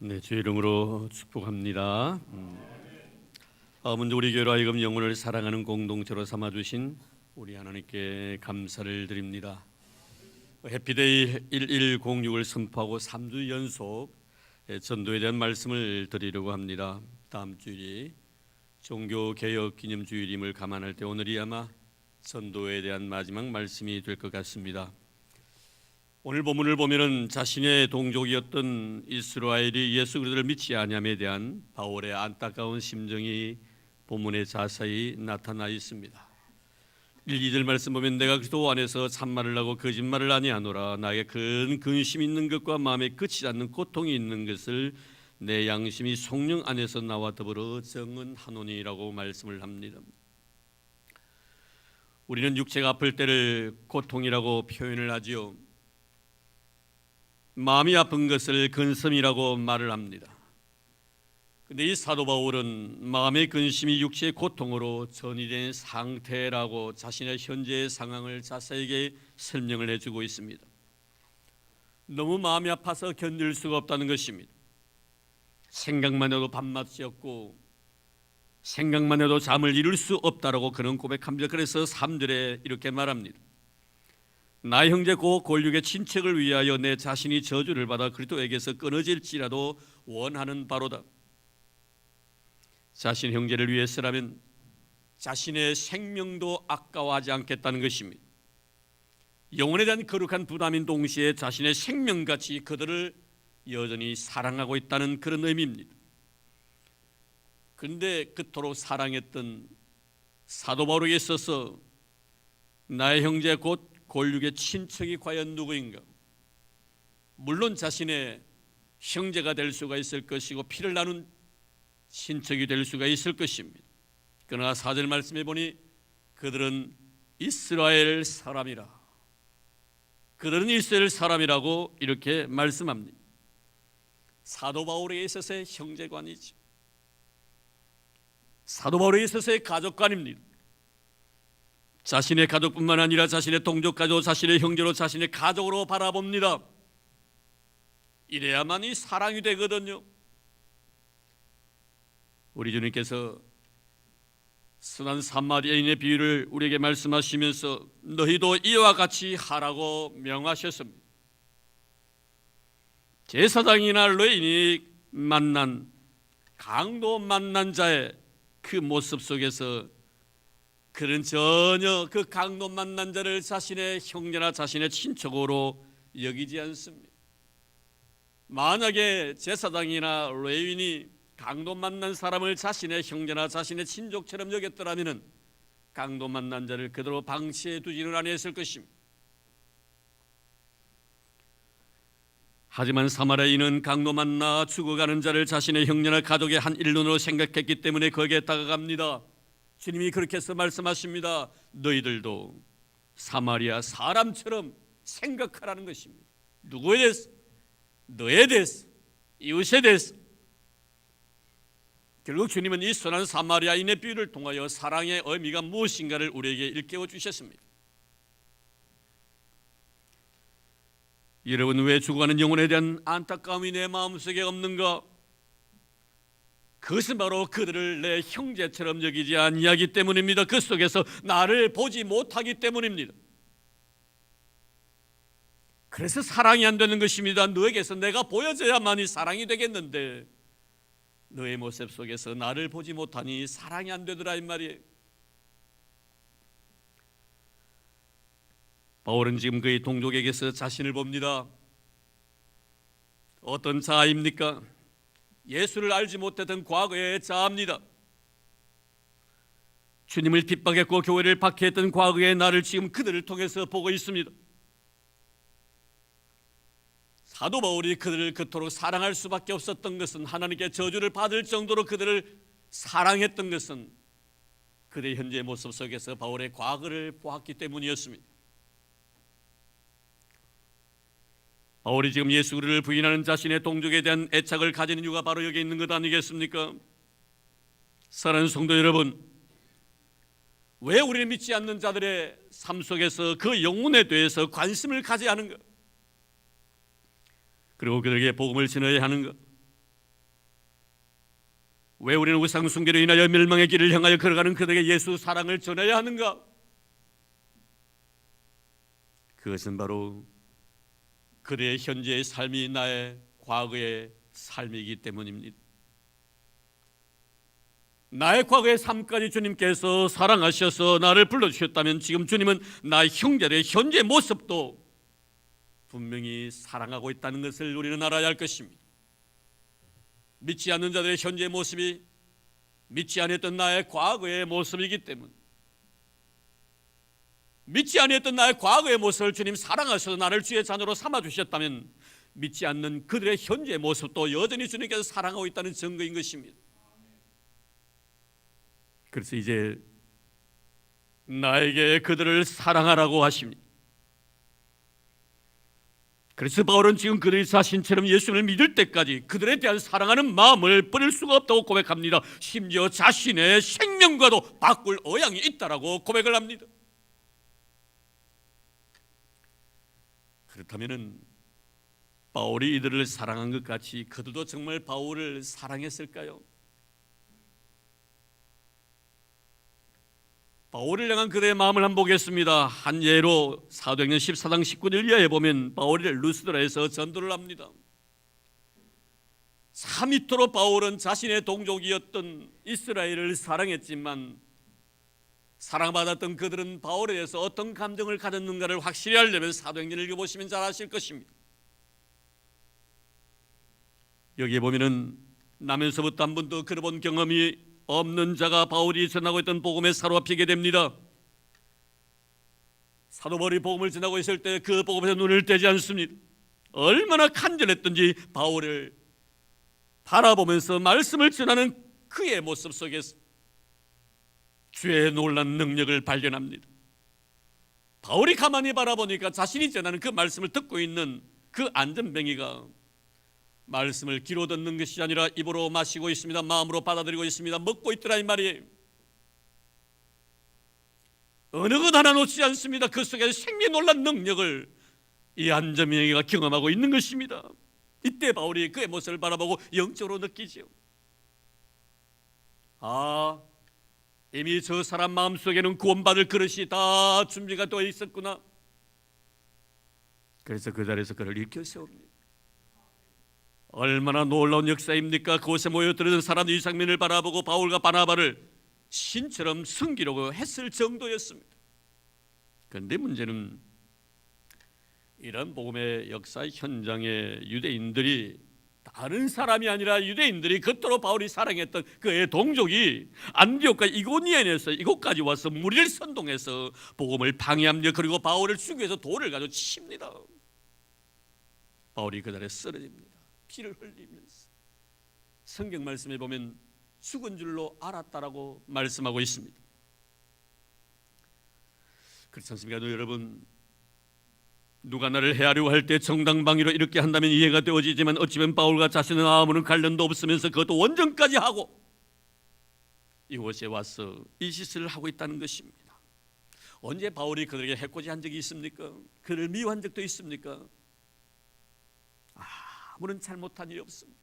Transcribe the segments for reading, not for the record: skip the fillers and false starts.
네, 주의 이름으로 축복합니다. 먼저 우리 교회로 하여금 영혼을 사랑하는 공동체로 삼아주신 우리 하나님께 감사를 드립니다. 해피데이 1106을 선포하고 3주 연속 전도에 대한 말씀을 드리려고 합니다. 다음 주일이 종교개혁 기념주일임을 감안할 때 오늘이 아마 전도에 대한 마지막 말씀이 될 것 같습니다. 오늘 본문을 보면은 자신의 동족이었던 이스라엘이 예수 그리스도를 믿지 아니함에 대한 바울의 안타까운 심정이 본문에 자세히 나타나 있습니다. 1, 2절 말씀 보면 내가 그리스도 안에서 참말을 하고 거짓말을 아니하노라. 나에게 큰 근심이 있는 것과 마음에 그치지 않는 고통이 있는 것을 내 양심이 성령 안에서 나와 더불어 증언하노니라고 말씀을 합니다. 우리는 육체가 아플 때를 고통이라고 표현을 하지요. 마음이 아픈 것을 근심이라고 말을 합니다. 그런데 이 사도 바울은 마음의 근심이 육체의 고통으로 전이된 상태라고 자신의 현재의 상황을 자세하게 설명을 해주고 있습니다. 너무 마음이 아파서 견딜 수가 없다는 것입니다. 생각만 해도 밥맛이 없고 생각만 해도 잠을 이룰 수 없다라고 그런 고백합니다. 그래서 3절에 이렇게 말합니다. 나 형제 고 골육의 친척을 위하여 내 자신이 저주를 받아 그리스도에게서 끊어질지라도 원하는 바로다. 자신 형제를 위해서라면 자신의 생명도 아까워하지 않겠다는 것입니다. 영혼에 대한 거룩한 부담인 동시에 자신의 생명같이 그들을 여전히 사랑하고 있다는 그런 의미입니다. 그런데 그토록 사랑했던 사도 바울에게 있어서 나의 형제 곧 골육의 친척이 과연 누구인가? 물론 자신의 형제가 될 수가 있을 것이고 피를 나눈 친척이 될 수가 있을 것입니다. 그러나 4절 말씀해 보니 그들은 이스라엘 사람이라. 그들은 이스라엘 사람이라고 이렇게 말씀합니다. 사도 바울에게 있어서의 형제관이죠. 사도 바울에게 있어서의 가족관입니다. 자신의 가족뿐만 아니라 자신의 동족까지도 자신의 형제로 자신의 가족으로 바라봅니다. 이래야만이 사랑이 되거든요. 우리 주님께서 선한 사마리아인의 비유를 우리에게 말씀하시면서 너희도 이와 같이 하라고 명하셨습니다. 제사장이나 레위인이 만난 강도 만난 자의 그 모습 속에서 그는 전혀 그 강도 만난 자를 자신의 형제나 자신의 친척으로 여기지 않습니다. 만약에 제사장이나 레위인이 강도 만난 사람을 자신의 형제나 자신의 친족처럼 여겼더라면 강도 만난 자를 그대로 방치해 두지는 아니했을 것입니다. 하지만 사마리아인은 강도 만나 죽어가는 자를 자신의 형제나 가족의 한 일원으로 생각했기 때문에 거기에 다가갑니다. 주님이 그렇게 해서 말씀하십니다. 너희들도 사마리아 사람처럼 생각하라는 것입니다. 누구에 대해서? 너에 대해서, 이웃에 대해서. 결국 주님은 이 선한 사마리아인의 비유를 통하여 사랑의 의미가 무엇인가를 우리에게 일깨워 주셨습니다. 여러분, 왜 죽어가는 영혼에 대한 안타까움이 내 마음속에 없는가? 그것은 바로 그들을 내 형제처럼 여기지 아니하기 때문입니다. 그 속에서 나를 보지 못하기 때문입니다. 그래서 사랑이 안 되는 것입니다. 너에게서 내가 보여져야만이 사랑이 되겠는데 너의 모습 속에서 나를 보지 못하니 사랑이 안 되더라 이 말이에요. 바울은 지금 그의 동족에게서 자신을 봅니다. 어떤 자아입니까? 예수를 알지 못했던 과거의 자아입니다. 주님을 핍박했고 교회를 박해했던 과거의 나를 지금 그들을 통해서 보고 있습니다. 사도 바울이 그들을 그토록 사랑할 수밖에 없었던 것은, 하나님께 저주를 받을 정도로 그들을 사랑했던 것은 그들의 현재의 모습 속에서 바울의 과거를 보았기 때문이었습니다. 바울이 지금 예수 그리스도를 부인하는 자신의 동족에 대한 애착을 가지는 이유가 바로 여기 있는 것 아니겠습니까? 사랑하는 성도 여러분, 왜 우리를 믿지 않는 자들의 삶 속에서 그 영혼에 대해서 관심을 가져야 하는가? 그리고 그들에게 복음을 전해야 하는가? 왜 우리는 우상 숭배로 인하여 멸망의 길을 향하여 걸어가는 그들에게 예수 사랑을 전해야 하는가? 그것은 바로 그들의 현재의 삶이 나의 과거의 삶이기 때문입니다. 나의 과거의 삶까지 주님께서 사랑하셔서 나를 불러주셨다면 지금 주님은 나의 형제들의 현재 모습도 분명히 사랑하고 있다는 것을 우리는 알아야 할 것입니다. 믿지 않는 자들의 현재 모습이 믿지 않았던 나의 과거의 모습이기 때문에, 믿지 않았던 나의 과거의 모습을 주님 사랑하셔서 나를 주의 자녀로 삼아주셨다면 믿지 않는 그들의 현재 모습도 여전히 주님께서 사랑하고 있다는 증거인 것입니다. 그래서 이제 나에게 그들을 사랑하라고 하십니다. 그래서 바울은 지금 그들이 자신처럼 예수를 믿을 때까지 그들에 대한 사랑하는 마음을 버릴 수가 없다고 고백합니다. 심지어 자신의 생명과도 바꿀 의향이 있다라고 고백을 합니다. 그렇다면 바울이 이들을 사랑한 것 같이 그들도 정말 바울을 사랑했을까요? 바울을 향한 그들의 마음을 한번 보겠습니다. 한 예로 사도행전 14장 19절 이하에 보면 바울이 루스드라에서 전도를 합니다. 참 이토록 바울은 자신의 동족이었던 이스라엘을 사랑했지만 사랑받았던 그들은 바울에 대해서 어떤 감정을 가졌는가를 확실히 알려면 사도행전을 읽어보시면 잘 아실 것입니다. 여기에 보면은 나면서부터 한 번도 들어본 경험이 없는 자가 바울이 전하고 있던 복음에 사로잡히게 됩니다. 사도 바울이 복음을 전하고 있을 때 그 복음에서 눈을 떼지 않습니다. 얼마나 간절했던지 바울을 바라보면서 말씀을 전하는 그의 모습 속에서 주의 놀란 능력을 발견합니다. 바울이 가만히 바라보니까 자신이 전하는 그 말씀을 듣고 있는 그 안전뱅이가 말씀을 귀로 듣는 것이 아니라 입으로 마시고 있습니다. 마음으로 받아들이고 있습니다. 먹고 있더라 이 말이에요. 어느 것 하나 놓지 않습니다. 그 속에 생미 놀란 능력을 이 안전뱅이가 경험하고 있는 것입니다. 이때 바울이 그의 모습을 바라보고 영적으로 느끼죠. 이미 저 사람 마음속에는 구원받을 그릇이 다 준비가 되어 있었구나. 그래서 그 자리에서 그를 일으켜 세웁니다. 얼마나 놀라운 역사입니까? 그곳에 모여들은 사람들이 이 장면을 바라보고 바울과 바나바를 신처럼 섬기려고 했을 정도였습니다. 그런데 문제는 이런 복음의 역사 현장에 유대인들이 다른 사람이 아니라 유대인들이 그토록 바울이 사랑했던 그의 동족이 안디옥과 이고니온에서 이곳까지 와서 무리를 선동해서 복음을 방해합니다. 그리고 바울을 죽이기 위해서 돌을 가지고 칩니다. 바울이 그 자리에 쓰러집니다. 피를 흘리면서 성경 말씀에 보면 죽은 줄로 알았다라고 말씀하고 있습니다. 그렇지 않습니까? 여러분, 누가 나를 해하려고 할 때 정당방위로 이렇게 한다면 이해가 되어지지만 어찌보면 바울과 자신은 아무런 관련도 없으면서 그것도 원정까지 하고 이곳에 와서 이 짓을 하고 있다는 것입니다. 언제 바울이 그들에게 해코지한 적이 있습니까? 그를 미워한 적도 있습니까? 아무런 잘못한 일이 없습니다.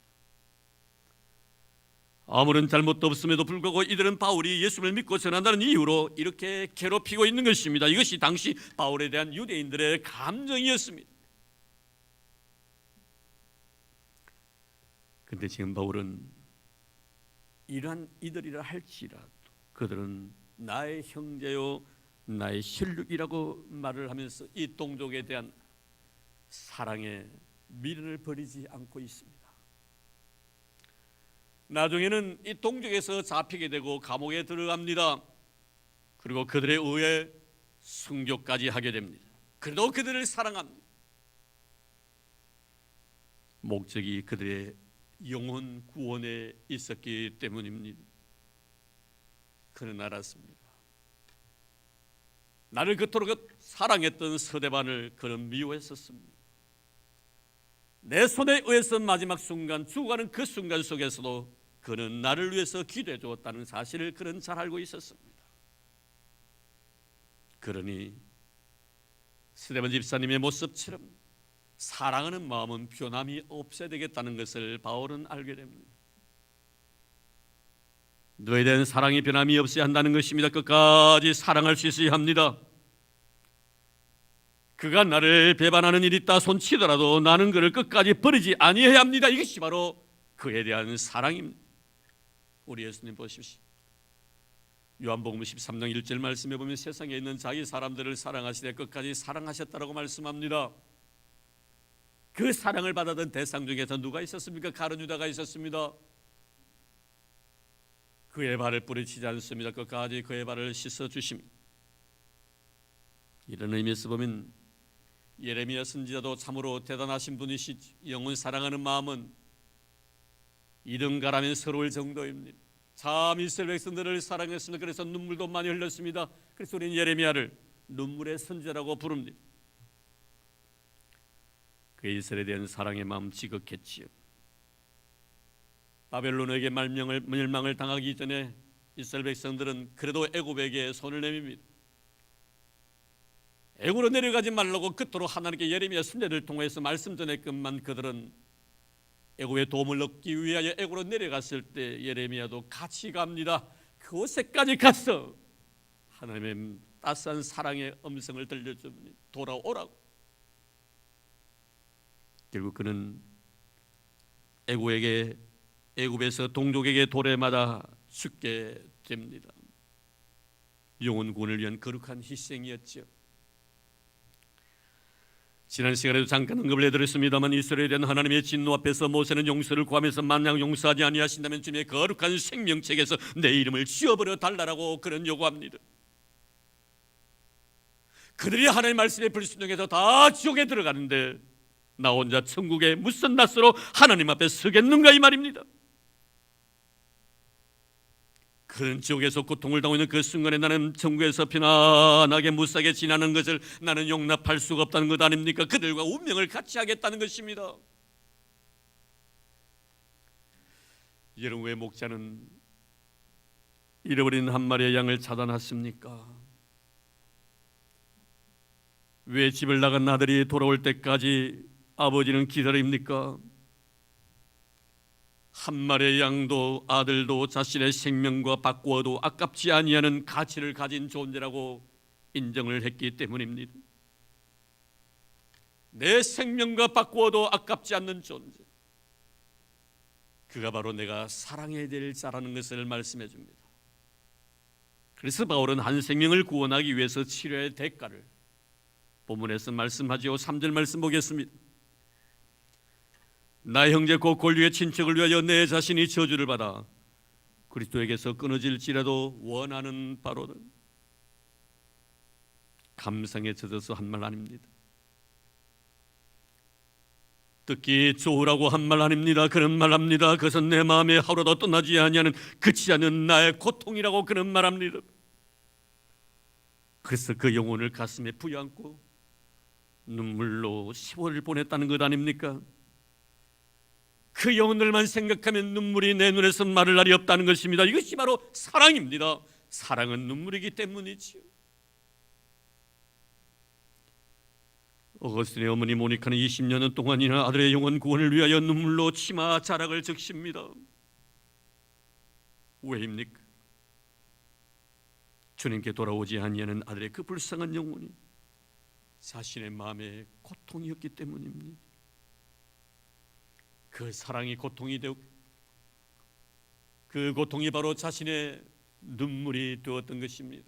아무런 잘못도 없음에도 불구하고 이들은 바울이 예수를 믿고 전한다는 이유로 이렇게 괴롭히고 있는 것입니다. 이것이 당시 바울에 대한 유대인들의 감정이었습니다. 그런데 지금 바울은 이러한 이들이라 할지라도 그들은 나의 형제요 나의 혈육이라고 말을 하면서 이 동족에 대한 사랑의 미련을 버리지 않고 있습니다. 나중에는 이 동족에서 잡히게 되고 감옥에 들어갑니다. 그리고 그들에 의해 순교까지 하게 됩니다. 그래도 그들을 사랑합니다. 목적이 그들의 영혼 구원에 있었기 때문입니다. 그는 알았습니다. 나를 그토록 사랑했던 서대반을 그는 미워했었습니다. 내 손에 의해서 마지막 순간 죽어가는 그 순간 속에서도 그는 나를 위해서 기도해 주었다는 사실을 그는 잘 알고 있었습니다. 그러니 스데반 집사님의 모습처럼 사랑하는 마음은 변함이 없어야 되겠다는 것을 바울은 알게 됩니다. 너에 대한 사랑이 변함이 없어야 한다는 것입니다. 끝까지 사랑할 수 있어야 합니다. 그가 나를 배반하는 일이 있다 손치더라도 나는 그를 끝까지 버리지 아니해야 합니다. 이것이 바로 그에 대한 사랑입니다. 우리 예수님 보십시오. 요한복음 13장 1절 말씀에 보면 세상에 있는 자기 사람들을 사랑하시되 끝까지 사랑하셨다라고 말씀합니다. 그 사랑을 받았던 대상 중에서 누가 있었습니까? 가룟 유다가 있었습니다. 그의 발을 뿌리치지 않습니다. 끝까지 그의 발을 씻어주십니다. 이런 의미에서 보면 예레미야 선지자도 참으로 대단하신 분이시죠. 영혼 사랑하는 마음은 이등가라면 서러울 정도입니다. 참 이스라엘 백성들을 사랑했습니다. 그래서 눈물도 많이 흘렸습니다. 그래서 우리는 예레미야를 눈물의 선지자라고 부릅니다. 그 이스라엘에 대한 사랑의 마음 지극했지요. 바벨론에게 멸망을 당하기 전에 이스라엘 백성들은 그래도 애굽에게 손을 내밉니다. 애굽으로 내려가지 말라고 그토록 하나님께 예레미야 선지자를 통해서 말씀 전했건만 그들은 애굽의 도움을 얻기 위하여 애굽으로 내려갔을 때 예레미야도 같이 갑니다. 그곳에까지 가서 하나님의 따스한 사랑의 음성을 들려줍니다. 돌아오라고. 결국 그는 애굽에서 동족에게 도래마다 죽게 됩니다. 영혼 구원을 위한 거룩한 희생이었죠. 지난 시간에도 잠깐 언급을 해드렸습니다만 이스라엘에 대한 하나님의 진노 앞에서 모세는 용서를 구하면서 만약 용서하지 아니하신다면 주님의 거룩한 생명책에서 내 이름을 지워버려 달라고 그런 요구합니다. 그들이 하나님의 말씀에 불순종해서 다 지옥에 들어가는데 나 혼자 천국에 무슨 낯으로 하나님 앞에 서겠는가 이 말입니다. 그런 지옥에서 고통을 당하고 있는 그 순간에 나는 천국에서 편안하게 무사하게 지나는 것을 나는 용납할 수가 없다는 것 아닙니까? 그들과 운명을 같이 하겠다는 것입니다. 여러분, 왜 목자는 잃어버린 한 마리의 양을 찾아놨습니까? 왜 집을 나간 아들이 돌아올 때까지 아버지는 기다립니까? 한 마리의 양도 아들도 자신의 생명과 바꾸어도 아깝지 아니하는 가치를 가진 존재라고 인정을 했기 때문입니다. 내 생명과 바꾸어도 아깝지 않는 존재, 그가 바로 내가 사랑해야 될 자라는 것을 말씀해 줍니다. 그래서 바울은 한 생명을 구원하기 위해서 치료의 대가를 본문에서 말씀하지요. 3절 말씀 보겠습니다. 나의 형제 곧 권류의 친척을 위하여 내 자신이 저주를 받아 그리스도에게서 끊어질지라도 원하는 바로는 감상에 젖어서 한 말 아닙니다. 듣기 좋으라고 한 말 아닙니다. 그런 말 합니다. 그것은 내 마음에 하루도 떠나지 아니하는 그치 않은 나의 고통이라고 그런 말 합니다. 그래서 그 영혼을 가슴에 부여안고 눈물로 10월을 보냈다는 것 아닙니까? 그 영혼들만 생각하면 눈물이 내 눈에서 마를 날이 없다는 것입니다. 이것이 바로 사랑입니다. 사랑은 눈물이기 때문이지요. 어거스틴의 어머니 모니카는 20년 동안이나 아들의 영혼 구원을 위하여 눈물로 치마 자락을 적십니다. 왜입니까? 주님께 돌아오지 아니하는 아들의 그 불쌍한 영혼이 자신의 마음에 고통이었기 때문입니다. 그 사랑이 고통이 되었고 그 고통이 바로 자신의 눈물이 되었던 것입니다.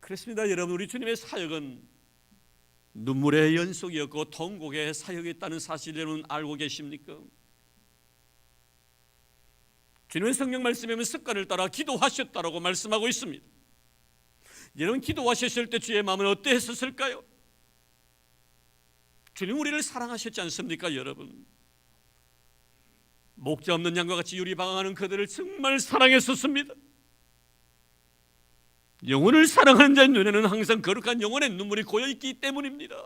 그렇습니다. 여러분, 우리 주님의 사역은 눈물의 연속이었고 통곡의 사역이었다는 사실을 여러분 알고 계십니까? 주님의 성경 말씀에 보면 습관을 따라 기도하셨다라고 말씀하고 있습니다. 여러분, 기도하셨을 때 주의 마음은 어떠했었을까요? 주님 우리를 사랑하셨지 않습니까? 여러분, 목자 없는 양과 같이 유리방황하는 그들을 정말 사랑했었습니다. 영혼을 사랑하는 자의 눈에는 항상 거룩한 영혼의 눈물이 고여있기 때문입니다.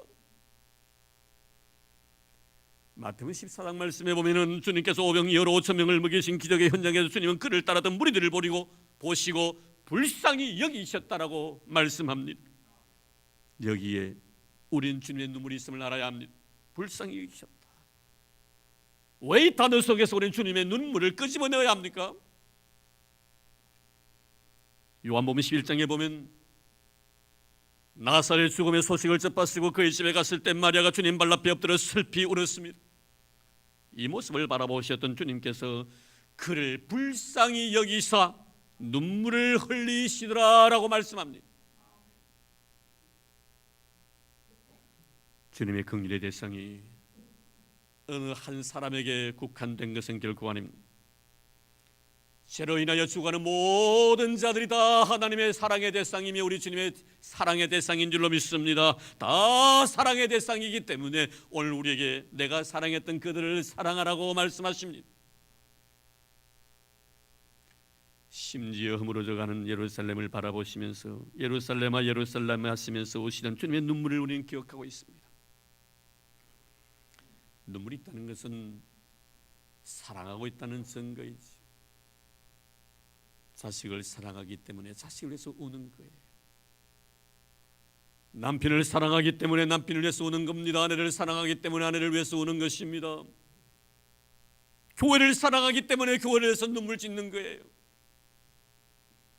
마태복음 14장 말씀에 보면은 주님께서 오병이 여러 5,000명을 먹이신 기적의 현장에서 주님은 그를 따르던 무리들을 보시고 불쌍히 여기셨다라고 말씀합니다. 여기에 우리는 주님의 눈물이 있음을 알아야 합니다. 불쌍히 여기셨다. 왜 이 단어 속에서 우리는 주님의 눈물을 끄집어내야 합니까? 요한복음 11장에 보면 나사렛 죽음의 소식을 접하시고 그의 집에 갔을 때 마리아가 주님 발 앞에 엎드려 슬피 울었습니다. 이 모습을 바라보셨던 주님께서 그를 불쌍히 여기사 눈물을 흘리시더라라고 말씀합니다. 주님의 긍휼의 대상이 어느 한 사람에게 국한된 것은 결코 아닙니다. 죄로 인하여 죽어가는 모든 자들이 다 하나님의 사랑의 대상이며 우리 주님의 사랑의 대상인 줄로 믿습니다. 다 사랑의 대상이기 때문에 오늘 우리에게 내가 사랑했던 그들을 사랑하라고 말씀하십니다. 심지어 허물어져가는 예루살렘을 바라보시면서 예루살렘아 예루살렘 하시면서 오시던 주님의 눈물을 우리는 기억하고 있습니다. 눈물이 있다는 것은 사랑하고 있다는 증거이지. 자식을 사랑하기 때문에 자식을 위해서 우는 거예요. 남편을 사랑하기 때문에 남편을 위해서 우는 겁니다. 아내를 사랑하기 때문에 아내를 위해서 우는 것입니다. 교회를 사랑하기 때문에 교회를 위해서 눈물 짓는 거예요.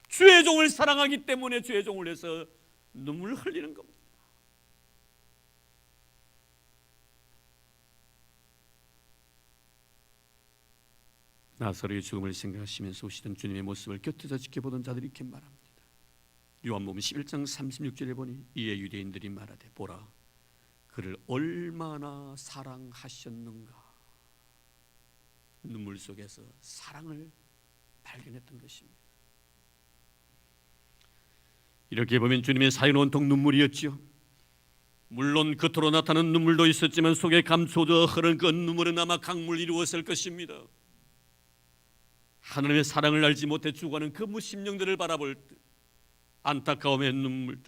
주의 종을 사랑하기 때문에 주의 종을 위해서 눈물을 흘리는 겁니다. 나사로의 죽음을 생각하시면서 오시던 주님의 모습을 곁에서 지켜보던 자들이 이렇게 말합니다. 요한복음 11장 36절에 보니 이에 유대인들이 말하되 보라 그를 얼마나 사랑하셨는가. 눈물 속에서 사랑을 발견했던 것입니다. 이렇게 보면 주님의 사연 온통 눈물이었지요. 물론 겉으로 나타나는 눈물도 있었지만 속에 감춰져 흐른 그 눈물은 아마 강물 이루었을 것입니다. 하나님의 사랑을 알지 못해 죽어가는 그 무심령들을 바라볼 때 안타까움의 눈물,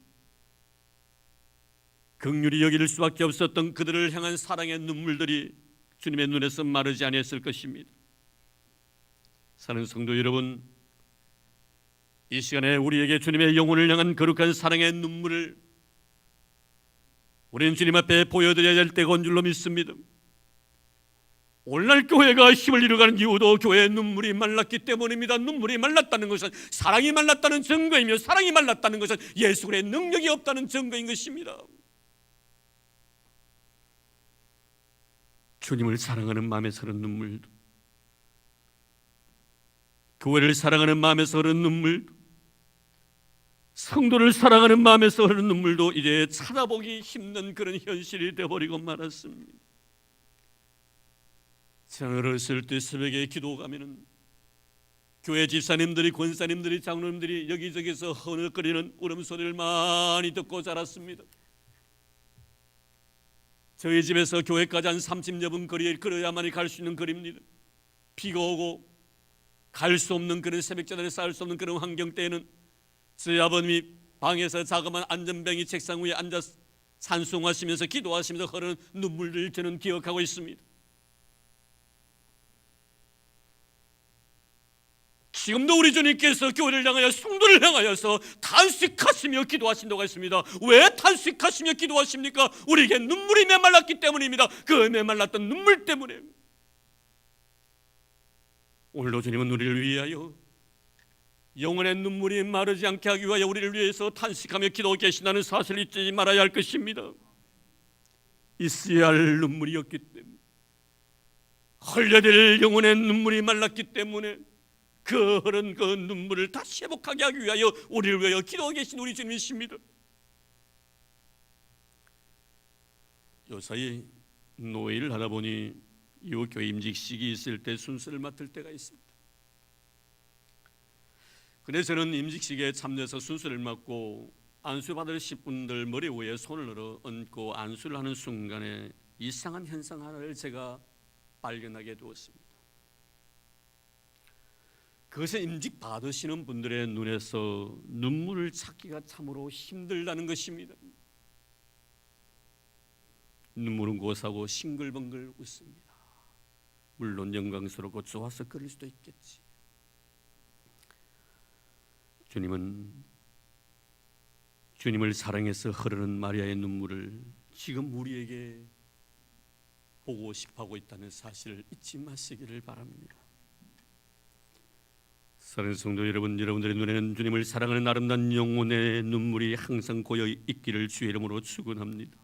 긍휼히 여길 수밖에 없었던 그들을 향한 사랑의 눈물들이 주님의 눈에서 마르지 아니했을 것입니다. 사랑하는 성도 여러분, 이 시간에 우리에게 주님의 영혼을 향한 거룩한 사랑의 눈물을 우리는 주님 앞에 보여드려야 될 때가 온 줄로 믿습니다. 오늘날 교회가 힘을 잃어가는 이유도 교회의 눈물이 말랐기 때문입니다. 눈물이 말랐다는 것은 사랑이 말랐다는 증거이며 사랑이 말랐다는 것은 예수 그리스도의 능력이 없다는 증거인 것입니다. 주님을 사랑하는 마음에서 흐르는 눈물도, 교회를 사랑하는 마음에서 흐르는 눈물도, 성도를 사랑하는 마음에서 흐르는 눈물도 이제 찾아보기 힘든 그런 현실이 되어버리고 말았습니다. 저는 어렸을 때 새벽에 기도 가면은 교회 집사님들이, 권사님들이, 장로님들이 여기저기서 허덕거리는 울음소리를 많이 듣고 자랐습니다. 저희 집에서 교회까지 한 30여 분 거리에 걸어야만이 갈 수 있는 거리입니다. 비가 오고 갈 수 없는 그런 새벽자들에 쌓을 수 없는 그런 환경 때에는 저희 아버님이 방에서 자그마한 안전뱅이 책상 위에 앉아서 찬송하시면서 기도하시면서 흐르는 눈물을 저는 기억하고 있습니다. 지금도 우리 주님께서 교회를 향하여 성도를 향하여서 탄식하시며 기도하신다고 했습니다. 왜 탄식하시며 기도하십니까? 우리에게 눈물이 메말랐기 때문입니다. 그 메말랐던 눈물 때문에. 오늘도 주님은 우리를 위하여 영혼의 눈물이 마르지 않게 하기 위하여 우리를 위해서 탄식하며 기도하고 계신다는 사실을 잊지 말아야 할 것입니다. 있어야 할 눈물이었기 때문에, 흘려야 될 영혼의 눈물이 말랐기 때문에 그 흐른 그 눈물을 다시 회복하게 하기 위하여 우리를 위하여 기도하고 계신 우리 주님이십니다. 요사이 노예를 하다 보니 이후 교회 임직식이 있을 때 순서를 맡을 때가 있습니다. 그래서 저는 임직식에 참여해서 순서를 맡고 안수받을 신분들 머리 위에 손을 넣어 얹고 안수를 하는 순간에 이상한 현상 하나를 제가 발견하게 되었습니다. 그것은 임직 받으시는 분들의 눈에서 눈물을 찾기가 참으로 힘들다는 것입니다. 눈물은 고사고 싱글벙글 웃습니다. 물론 영광스럽고 좋아서 그럴 수도 있겠지. 주님을 사랑해서 흐르는 마리아의 눈물을 지금 우리에게 보고 싶어하고 있다는 사실을 잊지 마시기를 바랍니다. 사랑하는 성도 여러분, 여러분들의 눈에는 주님을 사랑하는 아름다운 영혼의 눈물이 항상 고여 있기를 주의 이름으로 축원합니다.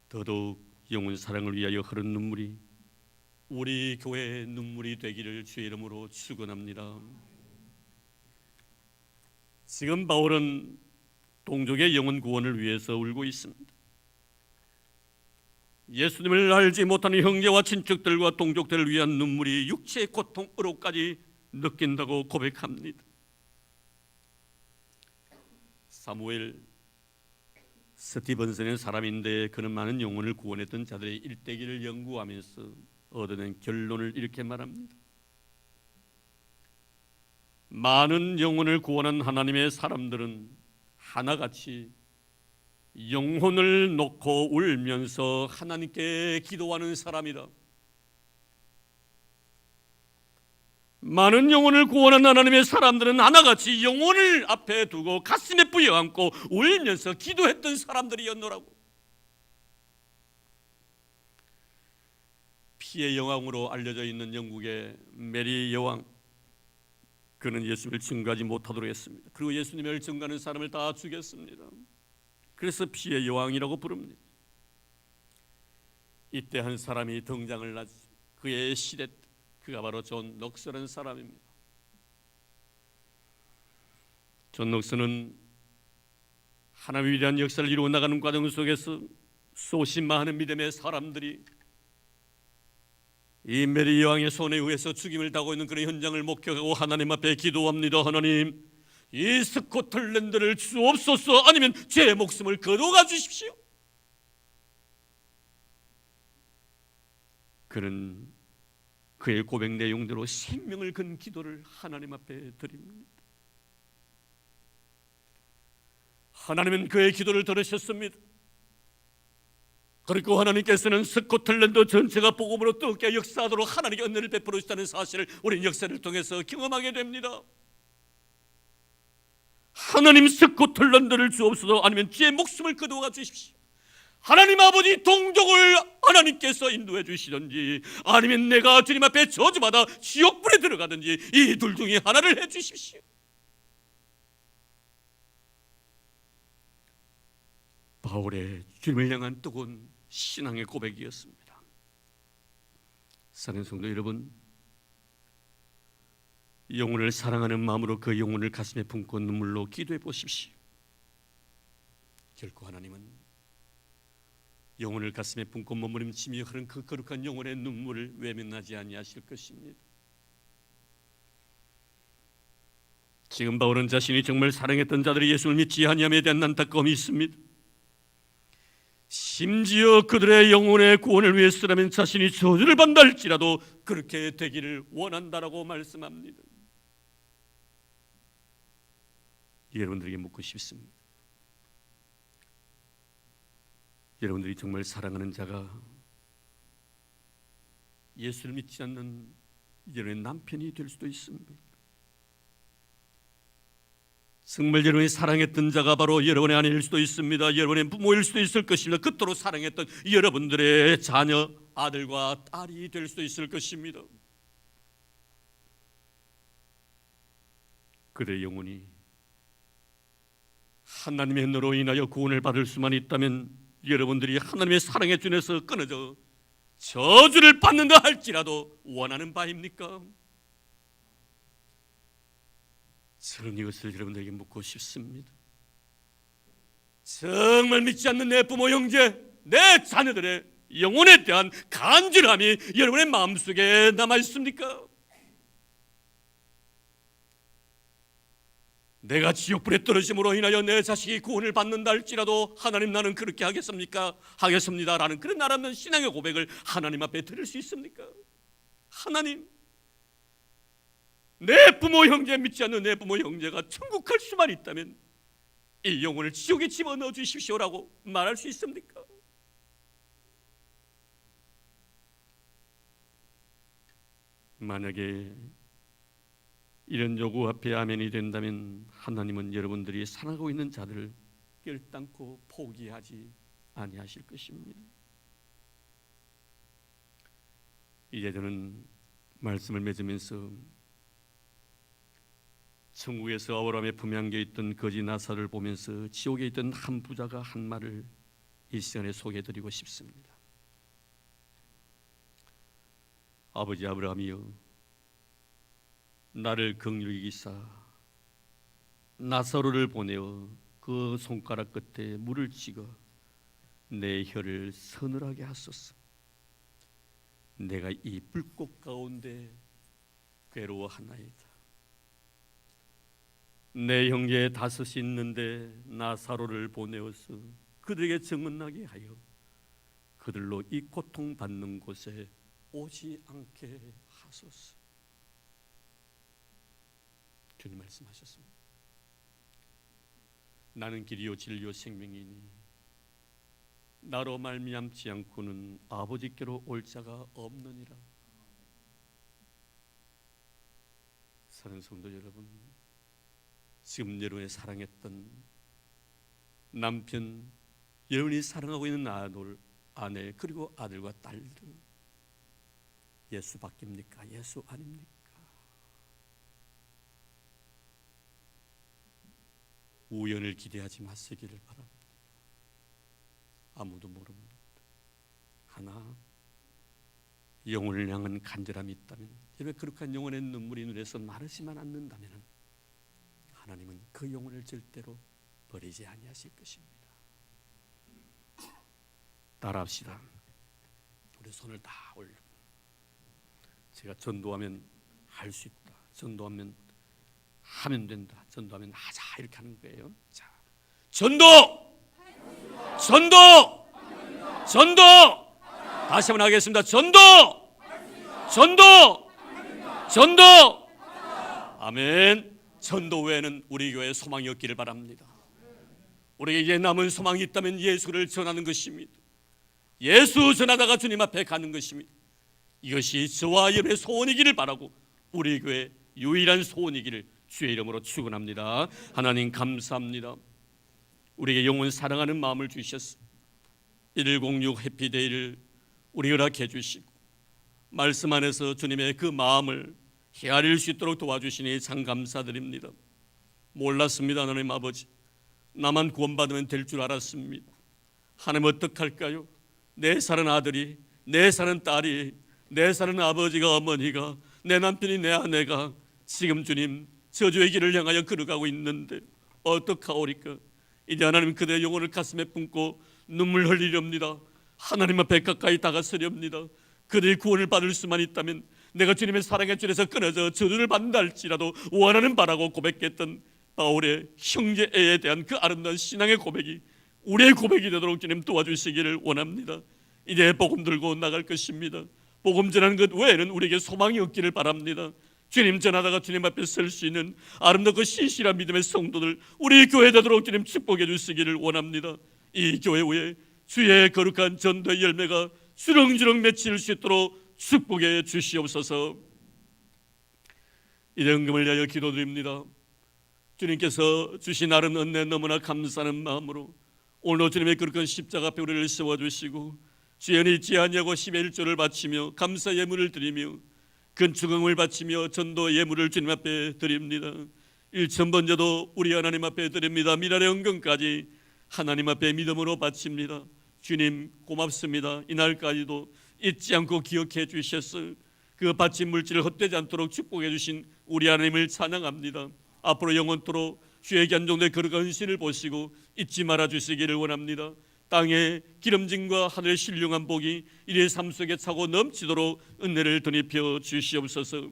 더더욱 영혼 사랑을 위하여 흐른 눈물이 우리 교회의 눈물이 되기를 주의 이름으로 축원합니다. 지금 바울은 동족의 영혼 구원을 위해서 울고 있습니다. 예수님을 알지 못하는 형제와 친척들과 동족들을 위한 눈물이 육체의 고통으로까지 느낀다고 고백합니다. 사무엘 스티븐슨의 사람인데 그는 많은 영혼을 구원했던 자들의 일대기를 연구하면서 얻어낸 결론을 이렇게 말합니다. 많은 영혼을 구원한 하나님의 사람들은 하나같이 영혼을 놓고 울면서 하나님께 기도하는 사람이다. 많은 영혼을 구원한 하나님의 사람들은 하나같이 영혼을 앞에 두고 가슴에 부여안고 울면서 기도했던 사람들이었노라고. 피의 여왕으로 알려져 있는 영국의 메리 여왕, 그는 예수님을 증거하지 못하도록 했습니다. 그리고 예수님을 증거하는 사람을 다 죽였습니다. 그래서 피의 여왕이라고 부릅니다. 이때 한 사람이 등장을 하죠. 그의 시대, 그가 바로 존 녹스라는 사람입니다. 존 녹스는 하나님의 위대한 역사를 이루어 나가는 과정 속에서 수십 많은 믿음의 사람들이 이 메리 여왕의 손에 의해서 죽임을 당하고 있는 그런 현장을 목격하고 하나님 앞에 기도합니다. 하나님, 이 스코틀랜드를 주옵소서, 아니면 제 목숨을 거둬가 주십시오. 그는 그의 고백 내용대로 생명을 건 기도를 하나님 앞에 드립니다. 하나님은 그의 기도를 들으셨습니다. 그리고 하나님께서는 스코틀랜드 전체가 복음으로 뜨겁게 역사하도록 하나님의 은혜를 베풀어 주시다는 사실을 우리는 역사를 통해서 경험하게 됩니다. 하나님, 스코틀랜드를 주옵소서, 아니면 제 목숨을 거두어 주십시오. 하나님 아버지, 동족을 하나님께서 인도해 주시든지 아니면 내가 주님 앞에 저주받아 지옥불에 들어가든지 이 둘 중에 하나를 해 주십시오. 바울의 주님을 향한 뜨거운 신앙의 고백이었습니다. 사랑하는 성도 여러분, 영혼을 사랑하는 마음으로 그 영혼을 가슴에 품고 눈물로 기도해 보십시오. 결코 하나님은 영혼을 가슴에 품고 몸부림치며 흐른 그 거룩한 영혼의 눈물을 외면하지 아니하실 것입니다. 지금 바울은 자신이 정말 사랑했던 자들이 예수를 믿지 아니함에 대한 안타까움이 있습니다. 심지어 그들의 영혼의 구원을 위해서라면 자신이 저주를 받는다 할지라도 그렇게 되기를 원한다라고 말씀합니다. 여러분들에게 묻고 싶습니다. 여러분들이 정말 사랑하는 자가 예수를 믿지 않는 여러분의 남편이 될 수도 있습니다. 정말 여러분이 사랑했던 자가 바로 여러분의 아내일 수도 있습니다. 여러분의 부모일 수도 있을 것입니다. 그토록 사랑했던 여러분들의 자녀, 아들과 딸이 될 수도 있을 것입니다. 그들의 영혼이 하나님의 은혜로 인하여 구원을 받을 수만 있다면 여러분들이 하나님의 사랑의 준에서 끊어져 저주를 받는다 할지라도 원하는 바입니까? 저는 이것을 여러분들에게 묻고 싶습니다. 정말 믿지 않는 내 부모, 형제, 내 자녀들의 영혼에 대한 간절함이 여러분의 마음속에 남아 있습니까? 내가 지옥불에 떨어짐으로 인하여 내 자식이 구원을 받는다 할지라도 하나님, 나는 그렇게 하겠습니까? 하겠습니다라는 그런 아름다운 신앙의 고백을 하나님 앞에 드릴 수 있습니까? 하나님, 내 부모 형제, 믿지 않는 내 부모 형제가 천국 갈 수만 있다면 이 영혼을 지옥에 집어넣어 주십시오라고 말할 수 있습니까? 만약에 이런 요구 앞에 아멘이 된다면 하나님은 여러분들이 사랑하고 있는 자들을 결단코 포기하지 아니하실 것입니다. 이제 저는 말씀을 맺으면서 천국에서 아브라함의 품에 안겨 있던 거지 나사를 보면서 지옥에 있던 한 부자가 한 말을 이 시간에 소개해드리고 싶습니다. 아버지 아브라함이여, 나를 긍휼히 여기사 나사로를 보내어 그 손가락 끝에 물을 찍어 내 혀를 서늘하게 하소서. 내가 이 불꽃 가운데 괴로워하나이다. 내 형제 다섯이 있는데 나사로를 보내어서 그들에게 증언하게 하여 그들로 이 고통받는 곳에 오지 않게 하소서. 주님 말씀하셨습니다. 나는 길이요 진리요 생명이니 나로 말미암지 않고는 아버지께로 올 자가 없느니라. 사랑하는 성도 여러분, 지금 여러분의 사랑했던 남편, 여러분이 사랑하고 있는 아내, 그리고 아들과 딸들, 예수 바뀝니까? 예수 아닙니까? 우연을 기대하지 마시기를 바랍니다. 아무도 모릅니다. 하나, 영혼을 향한 간절함이 있다면, 여러분 그렇게 영혼의 눈물이 눈에서 마르지만 않는다면 하나님은 그 영혼을 절대로 버리지 아니하실 것입니다. 따라합시다. 우리 손을 다 올려. 제가 전도하면 할 수 있다, 전도하면 하면 된다, 전도하면 하자, 이렇게 하는 거예요. 자, 전도! 전도! 전도! 다시 한번 하겠습니다. 전도! 전도! 전도! 아멘. 전도 외에는 우리 교회에 소망이 없기를 바랍니다. 우리에게 이제 남은 소망이 있다면 예수를 전하는 것입니다. 예수 전하다가 주님 앞에 가는 것입니다. 이것이 저와 여러분의 소원이기를 바라고 우리 교회 유일한 소원이기를 주의 이름으로 축원합니다. 하나님 감사합니다. 우리에게 영원 사랑하는 마음을 주셨어. 106 해피데이를 우리 허락해 주시고 말씀 안에서 주님의 그 마음을 헤아릴 수 있도록 도와주시니 참 감사드립니다. 몰랐습니다. 하나님 아버지, 나만 구원받으면 될 줄 알았습니다. 하나님 어떡할까요? 내 사는 아들이, 내 사는 딸이, 내 사는 아버지가, 어머니가, 내 남편이, 내 아내가 지금 주님 저주의 길을 향하여 걸어가고 있는데 어떡하오리까? 이제 하나님 그들의 영혼을 가슴에 품고 눈물 흘리렵니다. 하나님 앞에 가까이 다가서렵니다. 그들이 구원을 받을 수만 있다면 내가 주님의 사랑의 줄에서 끊어져 저주를 받는다 할지라도 원하는 바라고 고백했던 바울의 형제에 대한 그 아름다운 신앙의 고백이 우리의 고백이 되도록 주님 도와주시기를 원합니다. 이제 복음 들고 나갈 것입니다. 복음 전하는 것 외에는 우리에게 소망이 없기를 바랍니다. 주님 전하다가 주님 앞에 설 수 있는 아름답고 신실한 믿음의 성도들 우리 교회 되도록 주님 축복해 주시기를 원합니다. 이 교회 위에 주의 거룩한 전도의 열매가 주렁주렁 맺힐 수 있도록 축복해 주시옵소서. 이제 은금을 위하여 기도드립니다. 주님께서 주신 아름 은혜 너무나 감사하는 마음으로 오늘 주님의 거룩한 십자가 앞에 우리를 세워주시고 주연이 잊지 아니하고 11조를 바치며 감사 예물을 드리며 근축응을 바치며 전도 예물을 주님 앞에 드립니다. 1,000번제도 우리 하나님 앞에 드립니다. 미랄의 은금까지 하나님 앞에 믿음으로 바칩니다. 주님 고맙습니다. 이날까지도 잊지 않고 기억해 주셔서 그 바친 물질을 헛되지 않도록 축복해 주신 우리 하나님을 찬양합니다. 앞으로 영원토록 주의 견종의 거룩한 헌신을 보시고 잊지 말아 주시기를 원합니다. 땅의 기름짐과 하늘의 신령한 복이 이의 삶 속에 차고 넘치도록 은혜를 덧입혀 주시옵소서.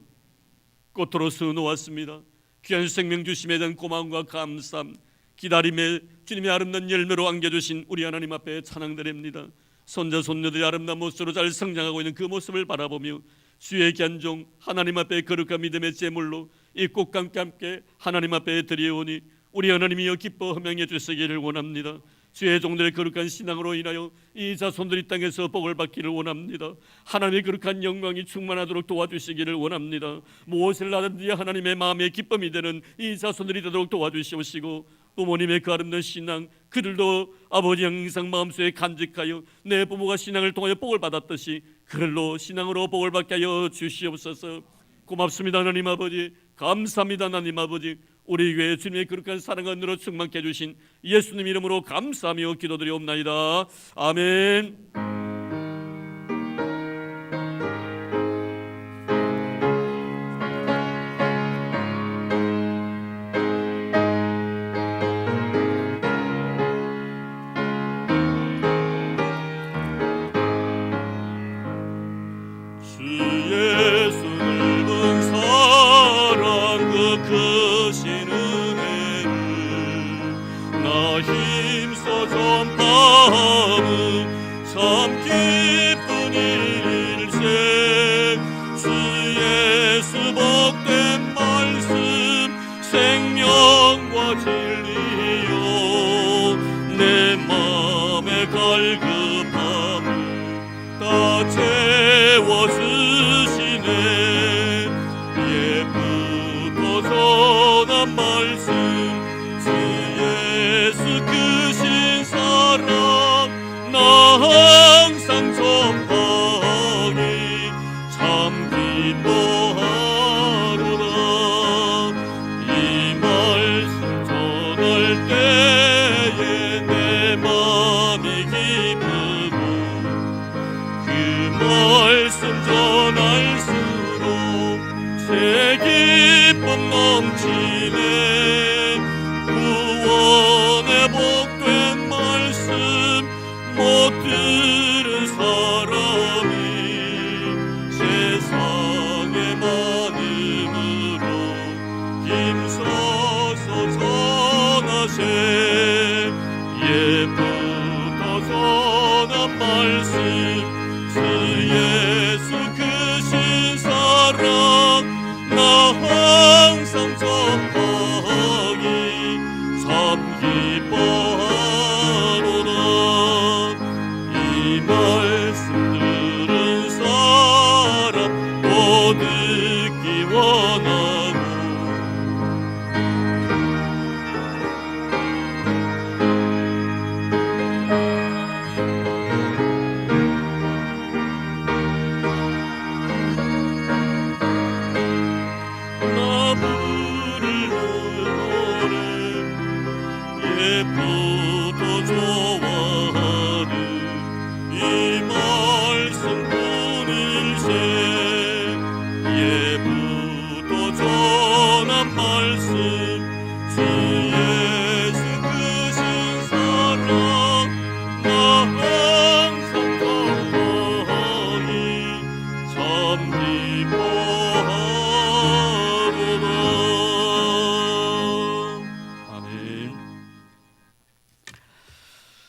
꽃으로 수놓았습니다. 귀한 생명 주심에 대한 고마움과 감사함, 기다림에 주님의 아름다운 열매로 안겨주신 우리 하나님 앞에 찬양드립니다. 손자 손녀들이 아름다운 모습으로 잘 성장하고 있는 그 모습을 바라보며 주의 귀한 종 하나님 앞에 거룩한 믿음의 제물로 이 꽃과 함께 하나님 앞에 드리오니 우리 하나님이여 기뻐 허명해 주시기를 원합니다. 주의 종들의 거룩한 신앙으로 인하여 이 자손들이 땅에서 복을 받기를 원합니다. 하나님의 거룩한 영광이 충만하도록 도와주시기를 원합니다. 무엇을 하든지 하나님의 마음의 기쁨이 되는 이 자손들이 되도록 도와주시옵시고 부모님의 그 아름다운 신앙 그들도 아버지 항상 마음속에 간직하여 내 부모가 신앙을 통하여 복을 받았듯이 그들로 신앙으로 복을 받게 하여 주시옵소서. 고맙습니다 하나님 아버지, 감사합니다 하나님 아버지. 우리 교회 주님의 거룩한 사랑과 은혜로 충만케 해주신 예수님 이름으로 감사하며 기도드리옵나이다. 아멘.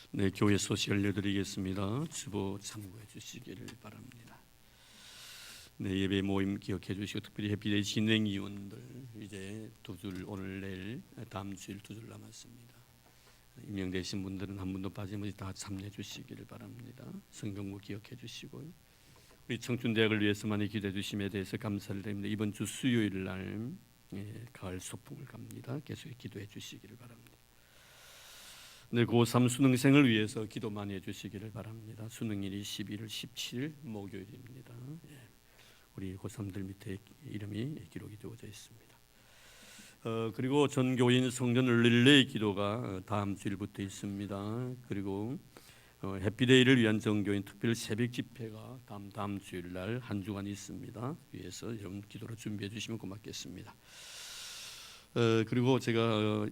네, 교회 소식 알려드리겠습니다. 주보 참고해 주시기를 바랍니다. 네, 예배 모임 기억해 주시고 특별히 해피데이 진행위원들 이제 두 줄, 오늘 내일 다음 주일 두 줄 남았습니다. 임명되신 분들은 한 분도 빠짐없이 다 참여해 주시기를 바랍니다. 성경부 기억해 주시고요. 우리 청춘대학을 위해서 많이 기도해 주심에 대해서 감사를 드립니다. 이번 주 수요일 날 가을 소풍을 갑니다. 계속 기도해 주시기를 바랍니다. 네, 고3 수능생을 위해서 기도 많이 해주시기를 바랍니다. 수능일이 11월 17일 목요일입니다. 우리 고3들 밑에 이름이 기록이 되어져 있습니다. 그리고 전교인 성전 릴레이 기도가 다음 주일부터 있습니다. 그리고 해피데이를 위한 전교인 특별 새벽 집회가 다음 주일 날 한 주간 있습니다. 위해서 여러분 기도로 준비해 주시면 고맙겠습니다. 그리고 제가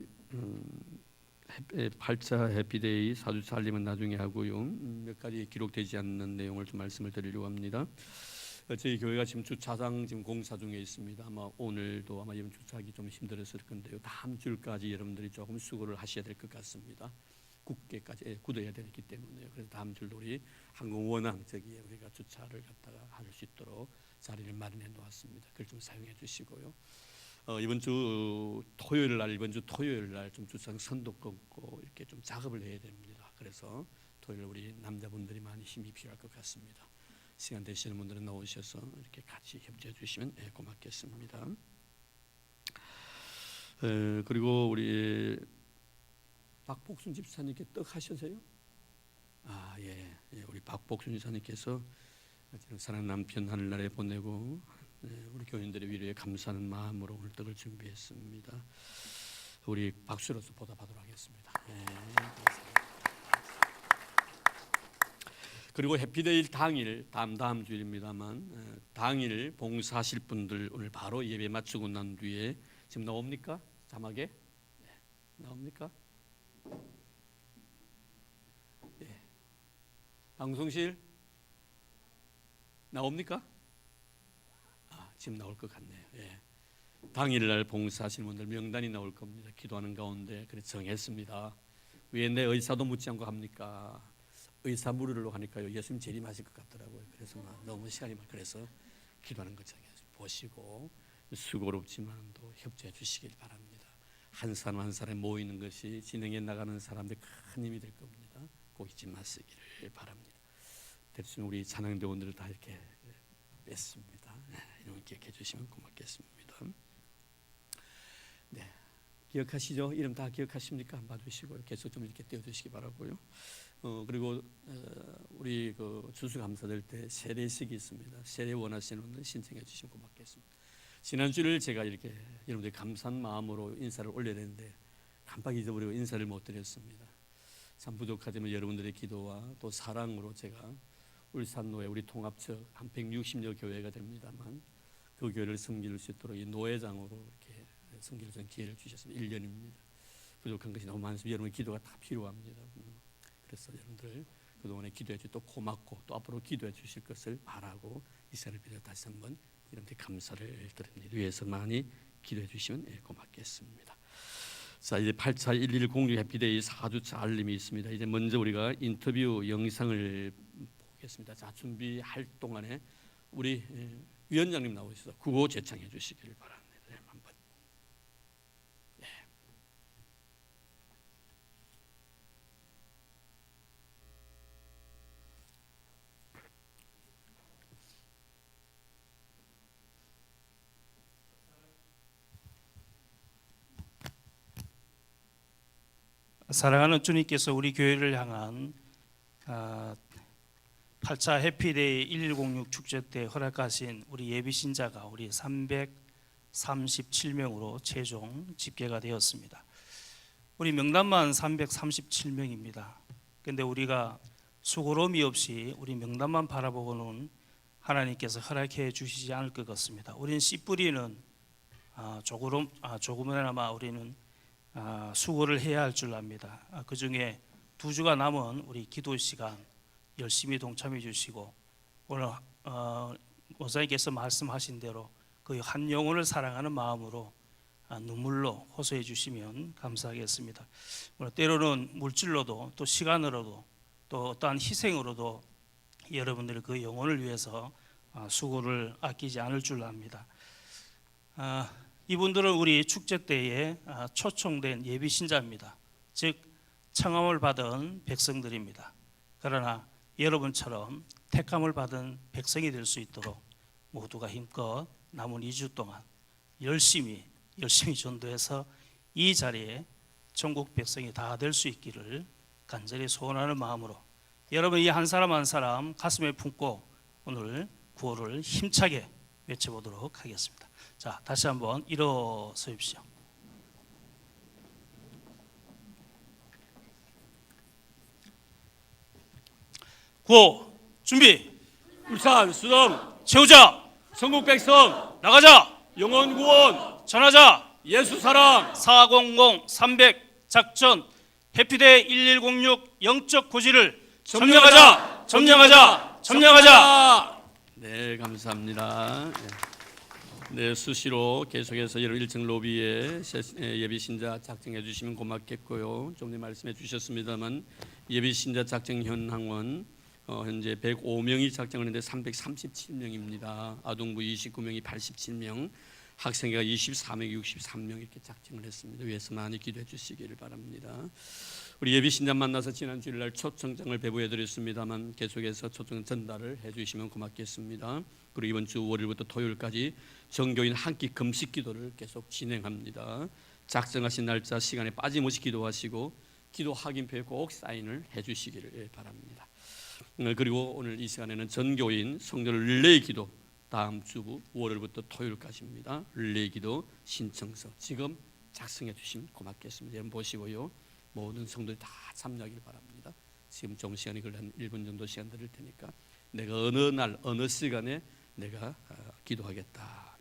8차 해피데이 사주차 알림은 나중에 하고요. 몇 가지 기록되지 않는 내용을 좀 말씀을 드리려고 합니다. 저희 교회가 지금 주차장 지금 공사 중에 있습니다. 아마 오늘도 아마 이번 주차하기 좀 힘들었을 건데요. 다음 주까지 여러분들이 조금 수고를 하셔야 될 것 같습니다. 굳게까지 굳어야 되기 때문에요. 그래서 다음 주도 우리 항공 원항 저기에 우리가 주차를 갖다가 할 수 있도록 자리를 마련해 놓았습니다. 그걸 좀 사용해 주시고요. 이번 주 토요일 날 좀 주차장 선도 끊고 이렇게 좀 작업을 해야 됩니다. 그래서 토요일 우리 남자분들이 많이 힘이 필요할 것 같습니다. 시간 되시는 분들은 나오셔서 이렇게 같이 협조해 주시면 고맙겠습니다. 그리고 우리 박복순 집사님께 떡 하셔서요? 우리 박복순 집사님께서 사랑하는 남편 하늘나라에 보내고 우리 교인들의 위로에 감사하는 마음으로 오늘 떡을 준비했습니다. 우리 박수로서 보답하도록 하겠습니다. 그리고 해피데이 당일 다음 주일입니다만 당일 봉사하실 분들 오늘 바로 예배 마치고 난 뒤에 지금 나옵니까? 자막에 나옵니까? 방송실 나옵니까? 지금 나올 것 같네요. 당일날 봉사하시는 분들 명단이 나올 겁니다. 기도하는 가운데 그래 정했습니다. 왜 내 의사도 묻지 않고 합니까? 의사 물으려고 하니까요. 예수님 재림하실 것 같더라고요. 그래서 너무 시간이 많. 그래서 기도하는 것 보시고 수고롭지만도 협조해 주시길 바랍니다. 한 사람 한 사람 모이는 것이 진행해 나가는 사람들 큰 힘이 될 겁니다. 꼭 잊지 마시기를 바랍니다. 대충 우리 찬양대원들을 다 이렇게 뺐습니다. 이런 기억해 주시면 고맙겠습니다. 네, 기억하시죠? 이름 다 기억하십니까? 한번 봐주시고요. 계속 좀 이렇게 떼어주시기 바라고요. 그리고 우리 그 추수감사될 때 세례식이 있습니다. 세례 원하시는 분들 신청해 주시면 고맙겠습니다. 지난주를 제가 이렇게 여러분들 감사한 마음으로 인사를 올려야 되는데 깜빡 잊어버리고 인사를 못 드렸습니다. 참 부족하지만 여러분들의 기도와 또 사랑으로 제가 울산노회 우리 통합처 한 160여 교회가 됩니다만 그 교회를 섬길 수 있도록 이 노회장으로 이렇게 섬길 수 있는 기회를 주셨습니다. 1년입니다. 부족한 것이 너무 많습니다. 여러분의 기도가 다 필요합니다. 그래서 여러분들 그동안에 기도해 주셔서 또 고맙고 또 앞으로 기도해 주실 것을 바라고 이 시간을 빌어 다시 한번 여러분들 감사를 드립니다. 위해서 많이 기도해 주시면 고맙겠습니다. 자, 이제 8.110 해피데이 4주차 알림이 있습니다. 이제 먼저 우리가 인터뷰 영상을 보겠습니다. 자, 준비할 동안에 우리 위원장님 나오셔서 구호 제창해 주시기를 바랍니다. 한번. 사랑하는 주님께서 우리 교회를 향한 8차 해피데이 1106 축제 때 허락하신 우리 예비신자가 우리 337명으로 최종 집계가 되었습니다. 우리 명단만 337명입니다. 그런데 우리가 수고로움이 없이 우리 명단만 바라보고는 하나님께서 허락해 주시지 않을 것 같습니다. 우리는 씨 뿌리는 조금이나마 우리는 수고를 해야 할 줄 압니다. 그 중에 2주가 남은 우리 기도 시간 열심히 동참해 주시고 오늘 목사님께서 말씀하신 대로 그 한 영혼을 사랑하는 마음으로 눈물로 호소해 주시면 감사하겠습니다. 때로는 물질로도 또 시간으로도 또 어떠한 희생으로도 여러분들의 그 영혼을 위해서 수고를 아끼지 않을 줄 압니다. 이분들은 우리 축제 때에 초청된 예비 신자입니다. 즉 청함을 받은 백성들입니다. 그러나 여러분처럼 택함을 받은 백성이 될 수 있도록 모두가 힘껏 남은 2주 동안 열심히 전도해서 이 자리에 전국 백성이 다 될 수 있기를 간절히 소원하는 마음으로 여러분 이 한 사람 한 사람 가슴에 품고 오늘 구호를 힘차게 외쳐보도록 하겠습니다. 자, 다시 한번 일어서십시오. 구호 준비. 울산 수동 채우자. 전국 백성 나가자. 영혼 구원 전하자. 예수 사랑 400 300 작전 해피데이 1106 영적 고지를 점령하자. 네, 감사합니다. 네, 수시로 계속해서 여러분 1층 로비에 예비 신자 작정해 주시면 고맙겠고요. 좀 전에 말씀해 주셨습니다만 예비 신자 작정 현황은 현재 105명이 작정을 했는데 337명입니다. 아동부 29명이 87명, 학생회가 24명, 63명 이렇게 작정을 했습니다. 위해서 많이 기도해 주시기를 바랍니다. 우리 예비 신자 만나서 지난 주일날 초청장을 배부해 드렸습니다만 계속해서 초청 전달을 해주시면 고맙겠습니다. 그리고 이번 주 월요일부터 토요일까지 정교인 한 끼 금식 기도를 계속 진행합니다. 작정하신 날짜 시간에 빠짐없이 기도하시고 기도 확인표에 꼭 사인을 해주시기를 바랍니다. 그리고 오늘 이 시간에는 전교인 성도들 릴레이 기도 다음 주 월요일부터 토요일까지입니다. 릴레이 기도 신청서 지금 작성해 주시면 고맙겠습니다. 여러분 보시고요. 모든 성도들 다 참여하길 바랍니다. 지금 좀 시간이 걸려 한 1분 정도 시간 드릴 테니까 내가 어느 날 어느 시간에 내가 기도하겠다.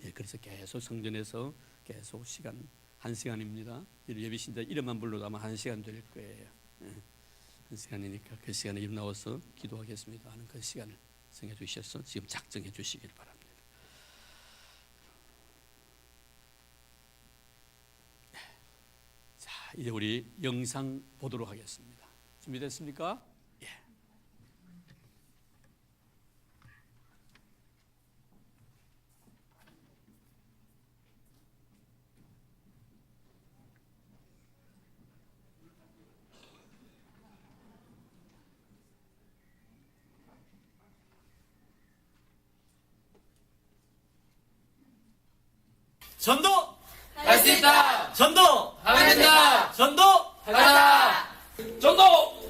예, 그래서 계속 성전에서 계속 시간 1시간입니다. 예비신자 이름만 불러도 아마 1시간 될 거예요. 예, 1시간이니까 그 시간에 일 나와서 기도하겠습니다 하는 그 시간을 정해 주셔서 지금 작정해 주시길 바랍니다. 자, 이제 우리 영상 보도록 하겠습니다. 준비됐습니까? 예. 전도 할 수 있다. 전도 하면 된다. 전도 하자. 전도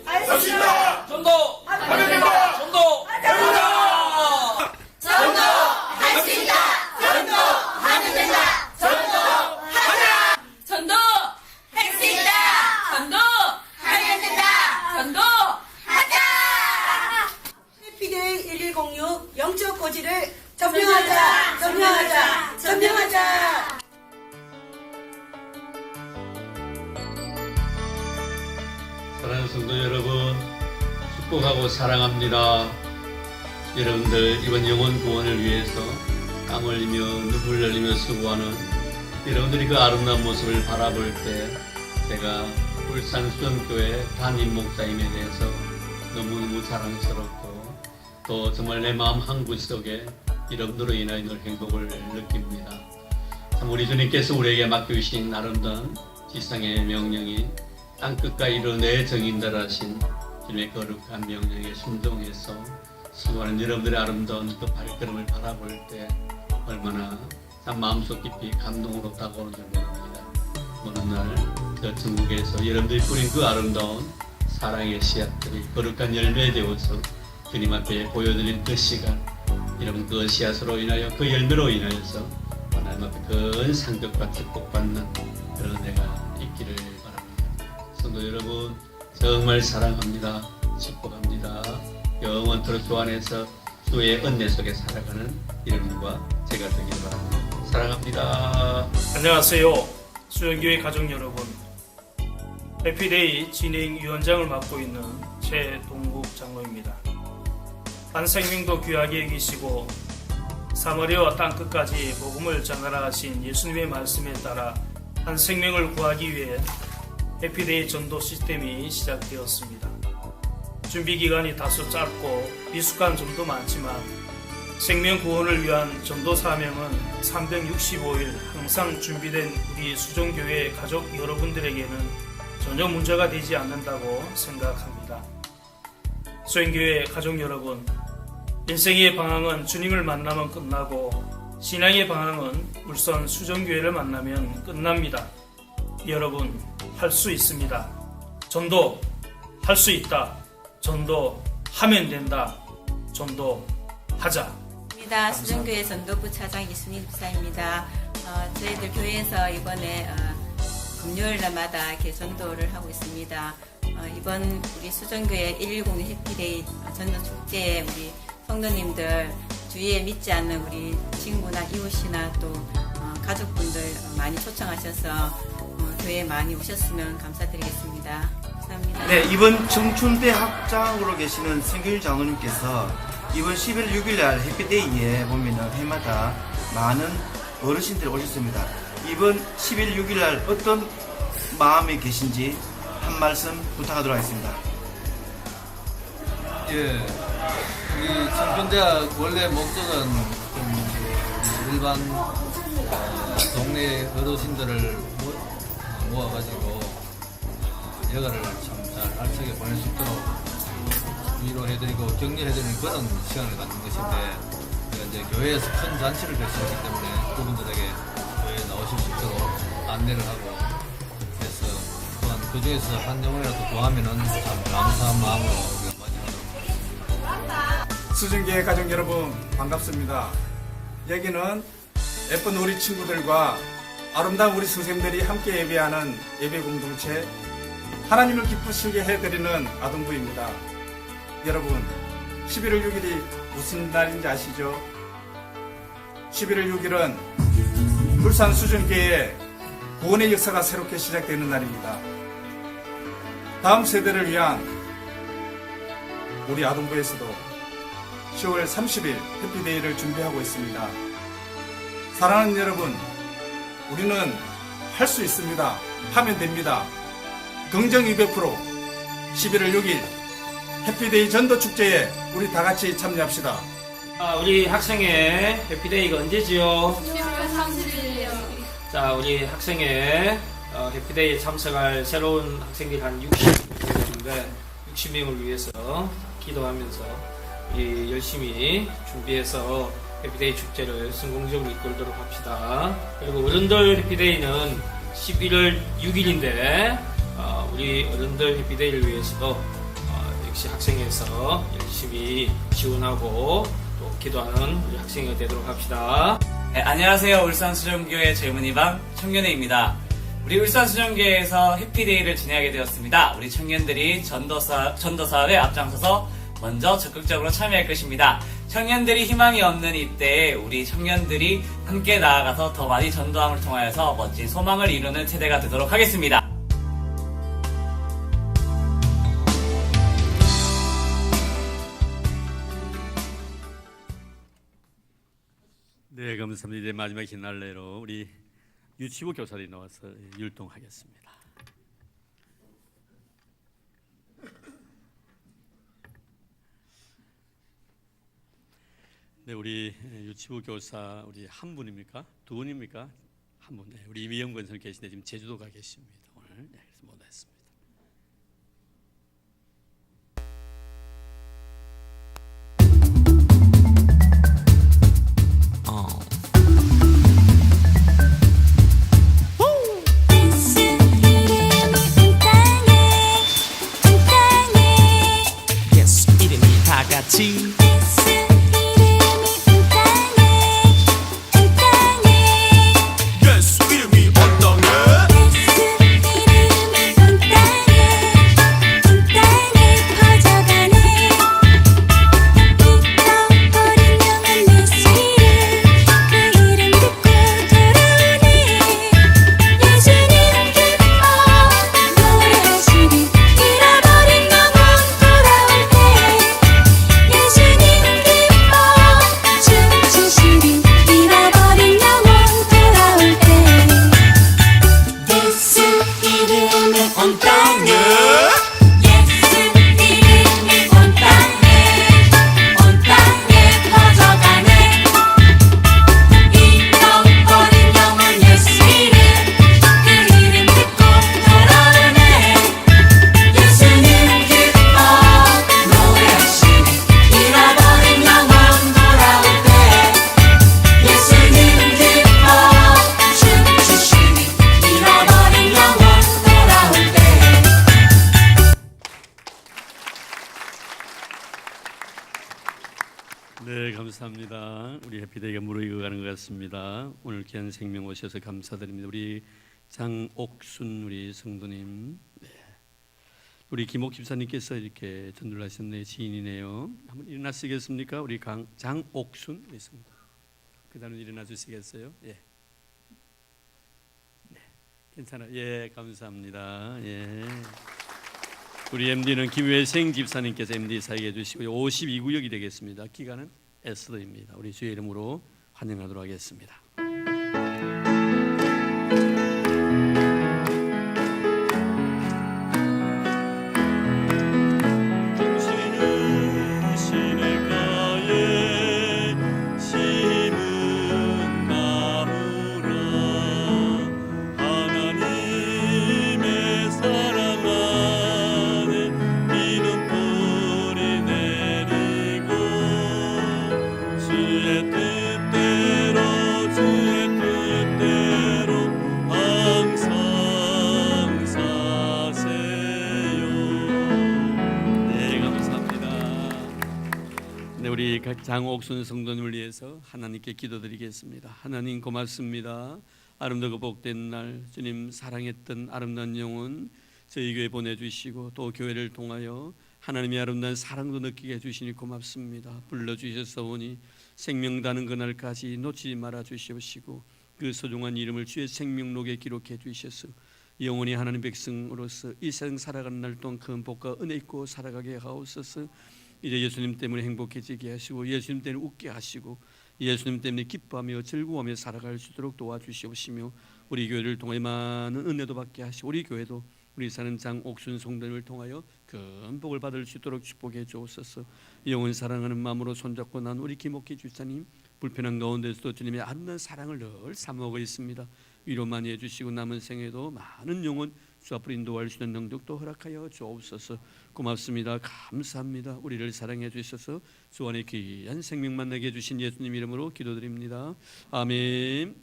할 수 있다. 전도 하면 된다. 전도 하자. 전도 할 수 있다. 전도 하면 된다. 전도 하자. 전도 할 수 있다. 전도 하면 된다. 전도 하자. 해피데이 1106 영적 고지를 점령하자. 점령하자. 점령하자. 사랑하는 성도 여러분, 축복하고 사랑합니다. 여러분들 이번 영혼 구원을 위해서 땀 흘리며 눈물 흘리며 수고하는 여러분들이 그 아름다운 모습을 바라볼 때 제가 울산 수원교회 담임 목사님에 대해서 너무너무 자랑스럽고 또 정말 내 마음 한구석에 여러분들로 인하여 늘 행복을 느낍니다. 참 우리 주님께서 우리에게 맡겨주신 아름다운 지상의 명령이 땅끝과 이루내 정인들 하신 주님의 거룩한 명령에 순종해서 수고하는 여러분들의 아름다운 그 발걸음을 바라볼 때 얼마나 참 마음속 깊이 감동으로 다가오는 줄 모릅니다. 어느 날 저 천국에서 여러분들이 뿌린 그 아름다운 사랑의 씨앗들이 거룩한 열매 되어서 주님 앞에 보여드린 그 시간, 여러분 그 씨앗으로 인하여 그 열매로 인하여서 하나님 앞에 큰 상급과 축복받는 그런 은혜가 있기를 바랍니다. 성도 여러분 정말 사랑합니다. 축복합니다. 영원토록 주 안에서 주의 은혜 속에 살아가는 여러분과 제가 되기를 바랍니다. 사랑합니다. 안녕하세요. 수영교회 가족 여러분. 해피데이 진행위원장을 맡고 있는 최동국 장로입니다. 한 생명도 귀하게 여기시고 사마리아와 땅끝까지 복음을 전하라하신 예수님의 말씀에 따라 한 생명을 구하기 위해 해피데이 전도 시스템이 시작되었습니다. 준비 기간이 다소 짧고 미숙한 점도 많지만 생명 구원을 위한 전도 사명은 365일 항상 준비된 우리 수종교회 가족 여러분들에게는 전혀 문제가 되지 않는다고 생각합니다. 수행교회 가족 여러분, 인생의 방향은 주님을 만나면 끝나고 신앙의 방향은 울산 수정교회를 만나면 끝납니다. 여러분, 할 수 있습니다. 전도 할 수 있다. 전도 하면 된다. 전도 하자. 수정교회 전도부 차장 이순희 집사입니다. 저희들 교회에서 이번에 금요일날마다 개전도를 하고 있습니다. 이번 우리 수정교회 110 해피데이 전도 축제에 우리 성도님들 주위에 믿지 않는 우리 친구나 이웃이나 또 가족분들 많이 초청하셔서 교회에 많이 오셨으면 감사드리겠습니다. 감사합니다. 네, 이번 청춘대 학장으로 계시는 생길 장로님께서 이번 11월 6일날 해피데이에 보면은 해마다 많은 어르신들이 오셨습니다. 이번 11월 6일날 어떤 마음에 계신지 한 말씀 부탁하도록 하겠습니다. 예. 이 청춘대학 원래 목적은 좀 일반 동네 어르신들을 모아가지고 여가를 참 잘 알차게 보낼 수 있도록 위로해드리고 격려해드리는 그런 시간을 갖는 것인데 이제 교회에서 큰 잔치를 펼치기 때문에 그분들에게 교회에 나오실 수 있도록 안내를 하고 그래서 또한 그 중에서 한 영혼이라도 구하면은 참 감사한 마음으로 우리가 맞이하도록 하겠습니다. 수중교회 가족 여러분 반갑습니다. 여기는 예쁜 우리 친구들과 아름다운 우리 선생님들이 함께 예배하는 예배 공동체, 하나님을 기쁘시게 해드리는 아동부입니다. 여러분, 11월 6일이 무슨 날인지 아시죠? 11월 6일은 울산 수준교회의 구원의 역사가 새롭게 시작되는 날입니다. 다음 세대를 위한 우리 아동부에서도 10월 30일 해피데이를 준비하고 있습니다. 사랑하는 여러분, 우리는 할 수 있습니다. 하면 됩니다. 긍정 200%, 11월 6일 해피데이 전도축제에 우리 다 같이 참여합시다. 우리 학생회 해피데이가 언제지요? 10월 30일이요. 자, 우리 학생회 해피데이에 참석할 새로운 학생들이 한 60명인데 60명을 위해서 기도하면서 열심히 준비해서 해피데이 축제를 성공적으로 이끌도록 합시다. 그리고 어른들 해피데이는 11월 6일인데 우리 어른들 해피데이를 위해서도 역시 학생회에서 열심히 지원하고 또 기도하는 우리 학생회가 되도록 합시다. 네, 안녕하세요. 울산수정교회 젊은이방 청년회입니다. 우리 울산수정교회에서 해피데이를 진행하게 되었습니다. 우리 청년들이 전도사업에 앞장서서 먼저 적극적으로 참여할 것입니다. 청년들이 희망이 없는 이때에 우리 청년들이 함께 나아가서 더 많이 전도함을 통하여서 멋진 소망을 이루는 세대가 되도록 하겠습니다. 네, 감사합니다. 이제 마지막 휘날레로 우리 유치부 교사들이 나와서 율동하겠습니다. 네, 우리 유치부 교사 우리 한 분입니까? 두 분입니까? 한 분. 네, 우리 이미영 권사님 계신데 지금 제주도 가 계십니다. 오늘 네, 그래서 못 왔습니다. 예수 이름이 온 땅에 네, 감사합니다. 우리 해피데이가 무르익어가는 것 같습니다. 오늘 귀한 생명 오셔서 감사드립니다. 우리 장옥순 우리 성도님, 네. 우리 김옥 집사님께서 이렇게 전도를 하셨네요. 지인이네요. 한번 일어나시겠습니까? 우리 장옥순 우리 성도. 그다음에 일어나 주시겠어요? 예. 네, 괜찮아요. 예, 감사합니다. 예. 우리 MD는 김회생 집사님께서 MD 사역해 주시고 52구역이 되겠습니다. 기간은 에스더입니다. 우리 주의 이름으로 환영하도록 하겠습니다. 장옥순 성도님을 위해서 하나님께 기도드리겠습니다. 하나님 고맙습니다. 아름다고 복된 날 주님 사랑했던 아름다운 영혼 저희 교회 보내주시고 또 교회를 통하여 하나님의 아름다운 사랑도 느끼게 해주시니 고맙습니다. 불러주셨사오니 생명다는 그날까지 놓치지 말아 주시옵시고 그 소중한 이름을 주의 생명록에 기록해 주셔서 영원히 하나님 백성으로서 이 세상 살아가는 날 동안 큰 복과 은혜 있고 살아가게 하옵소서. 이제 예수님 때문에 행복해지게 하시고 예수님 때문에 웃게 하시고 예수님 때문에 기뻐하며 즐거워하며 살아갈 수 있도록 도와주시옵시며 우리 교회를 통해 많은 은혜도 받게 하시고 우리 교회도 우리 사는 장 옥순 성도님을 통하여 큰 복을 받을 수 있도록 축복해 주옵소서. 영원 사랑하는 마음으로 손잡고 난 우리 김옥희 주사님 불편한 가운데서도 주님의 아름다운 사랑을 늘 사모하고 있습니다. 위로 많이 해주시고 남은 생에도 많은 영혼 주 앞으로 인도할 수 있는 능력도 허락하여 주옵소서. 고맙습니다. 감사합니다. 우리를 사랑해 주셔서 주 안에 귀한 생명 만나게 해주신 예수님 이름으로 기도드립니다. 아멘.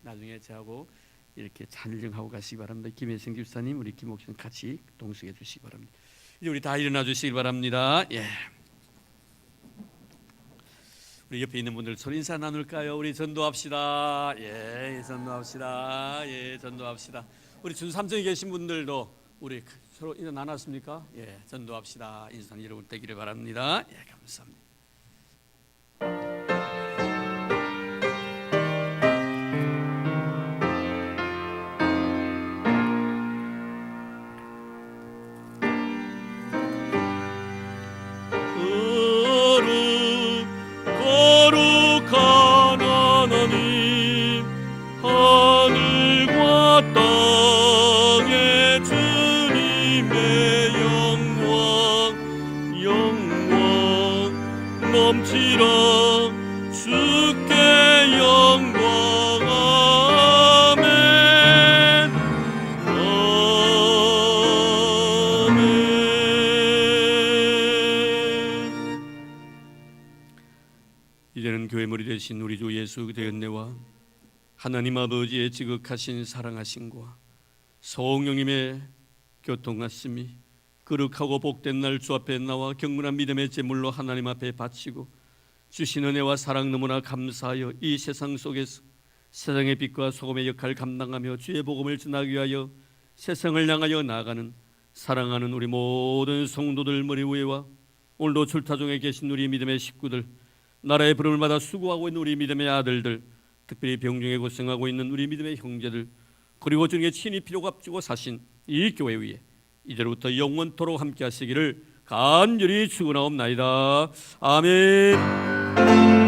나중에 저하고 이렇게 찬양하고 가시기 바랍니다. 김혜성 집사님, 우리 김옥신 같이 동석해 주시기 바랍니다. 이제 우리 다 일어나 주시기 바랍니다. 예. 우리 옆에 있는 분들 서로 인사 나눌까요? 우리 전도합시다. 예, 전도합시다. 예, 전도합시다. 우리 준삼성에 계신 분들도 우리 서로 인사 나눴습니까? 예, 전도합시다. 인사 여러분 되기를 바랍니다. 예, 감사합니다. 거룩한 하나님 하늘과 땅의 주님의 영광 넘치라 주께 영광 아멘 아멘. 이제는 교회 머리 되신 우리 주 예수 그리스도의 은혜와 하나님 아버지의 지극하신 사랑하심과 성령님의 교통하심이 거룩하고 복된 날 주 앞에 나와 경건한 믿음의 제물로 하나님 앞에 바치고 주신 은혜와 사랑 너무나 감사하여 이 세상 속에서 세상의 빛과 소금의 역할을 감당하며 주의 복음을 전하기 위하여 세상을 향하여 나아가는 사랑하는 우리 모든 성도들 머리 위에와 오늘도 출타 중에 계신 우리 믿음의 식구들, 나라의 부름을 받아 수고하고 있는 우리 믿음의 아들들, 특별히 병중에 고생하고 있는 우리 믿음의 형제들, 그리고 주님의 친히 필요가 값지고 사신 이 교회 위에 이제로부터 영원토록 함께 하시기를 간절히 축원하옵나이다. 아멘.